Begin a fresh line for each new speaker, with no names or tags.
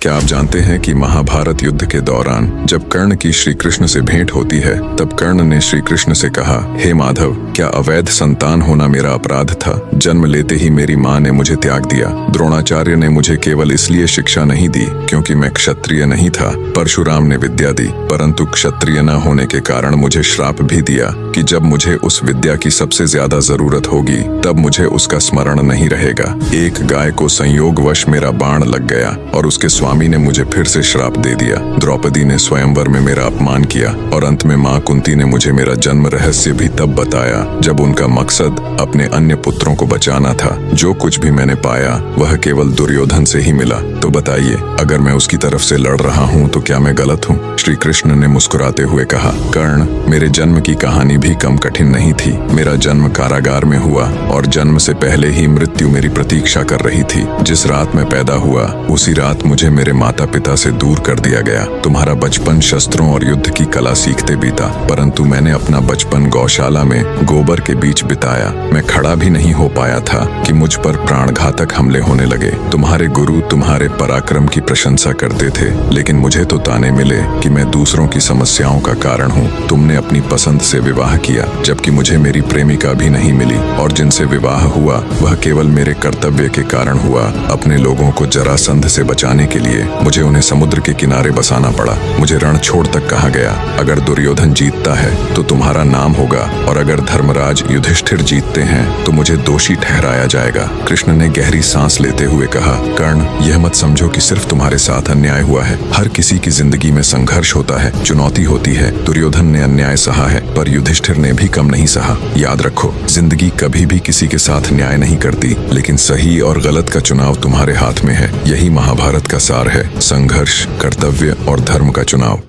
क्या आप जानते हैं कि महाभारत युद्ध के दौरान जब कर्ण की श्री कृष्ण से भेंट होती है तब कर्ण ने श्री कृष्ण से कहा, हे माधव, क्या अवैध संतान होना मेरा अपराध था? जन्म लेते ही मेरी माँ ने मुझे त्याग दिया। द्रोणाचार्य ने मुझे केवल इसलिए शिक्षा नहीं दी क्योंकि मैं क्षत्रिय नहीं था। परशुराम ने विद्या दी, परंतु क्षत्रिय न होने के कारण मुझे श्राप भी दिया कि जब मुझे उस विद्या की सबसे ज्यादा जरूरत होगी तब मुझे उसका स्मरण नहीं रहेगा। एक गाय को संयोगवश मेरा बाण लग गया और उसके स्वामी ने मुझे फिर से श्राप दे दिया। द्रौपदी ने स्वयंवर में मेरा अपमान किया और अंत में माँ कुंती ने मुझे मेरा जन्म रहस्य भी तब बताया जब उनका मकसद अपने अन्य पुत्रों को बचाना था। जो कुछ भी मैंने पाया वह केवल दुर्योधन से ही मिला। तो बताइए, अगर मैं उसकी तरफ से लड़ रहा हूँ तो क्या मैं गलत हूँ? श्री कृष्ण ने मुस्कुराते हुए कहा, कर्ण, मेरे जन्म की कहानी भी कम कठिन नहीं थी। मेरा जन्म कारागार में हुआ और जन्म से पहले ही मृत्यु मेरी प्रतीक्षा कर रही थी। जिस रात मैं पैदा हुआ उसी रात मुझे मेरे माता पिता से दूर कर दिया गया। तुम्हारा बचपन शस्त्रों और युद्ध की कला सीखते बीता, परंतु मैंने अपना बचपन गौशाला में गोबर के बीच बिताया। मैं खड़ा भी नहीं हो पाया था कि मुझ पर प्राणघातक हमले होने लगे। तुम्हारे गुरु तुम्हारे पराक्रम की प्रशंसा करते थे, लेकिन मुझे तो ताने मिले कि मैं दूसरों की समस्याओं का कारण हूँ। तुमने अपनी पसंद से विवाह किया, जबकि मुझे मेरी प्रेमिका भी नहीं मिली, और जिनसे विवाह हुआ वह केवल मेरे कर्तव्य के कारण हुआ। अपने लोगों को जरासंध से बचाने के लिए मुझे उन्हें समुद्र के किनारे बसाना पड़ा। मुझे रण छोड़ तक कहा गया, अगर दुर्योधन जीतता है तो तुम्हारा नाम होगा, और अगर धर्मराज युधिष्ठिर जीतते हैं तो मुझे दोषी ठहराया जाएगा। कृष्ण ने गहरी सांस लेते हुए कहा, कर्ण, यह मत समझो कि सिर्फ तुम्हारे साथ अन्याय हुआ है। हर किसी की जिंदगी में संघर्ष होता है, चुनौती होती है। दुर्योधन ने अन्याय सहा है, पर युधिष्ठिर ने भी कम नहीं सहा। याद रखो, जिंदगी कभी भी किसी के साथ न्याय नहीं करती, लेकिन सही और गलत का चुनाव तुम्हारे हाथ में है। यही महाभारत का सार है, संघर्ष, कर्तव्य और धर्म का चुनाव।